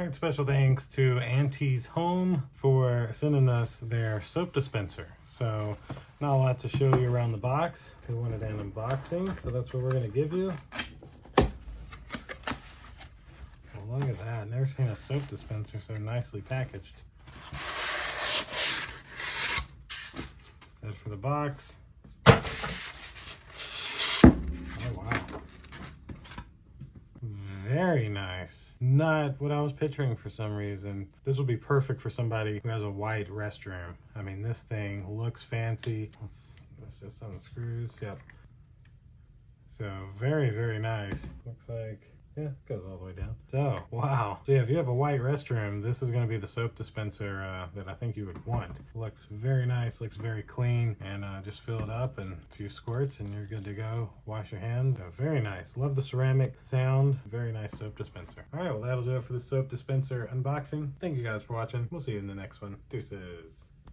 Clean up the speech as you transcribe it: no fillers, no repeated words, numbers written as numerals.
right, special thanks to Auntie's Home for sending us their soap dispenser. So not a lot to show you around the box. We wanted an unboxing, so that's what we're going to give you. Well, look at that. Never seen a soap dispenser so nicely packaged. That's for the box. Oh, wow. Very nice. Not what I was picturing for some reason. This would be perfect for somebody who has a white restroom. I mean, this thing looks fancy. Let's just unscrews. Yep. So very, very nice. Looks like, yeah, it goes all the way down. So, wow. So yeah, if you have a white restroom, this is going to be the soap dispenser that I think you would want. Looks very nice, looks very clean, and just fill it up and a few squirts and you're good to go. Wash your hands. So very nice. Love the ceramic sound. Very nice soap dispenser. All right, well, that'll do it for the soap dispenser unboxing. Thank you guys for watching. We'll see you in the next one. Deuces.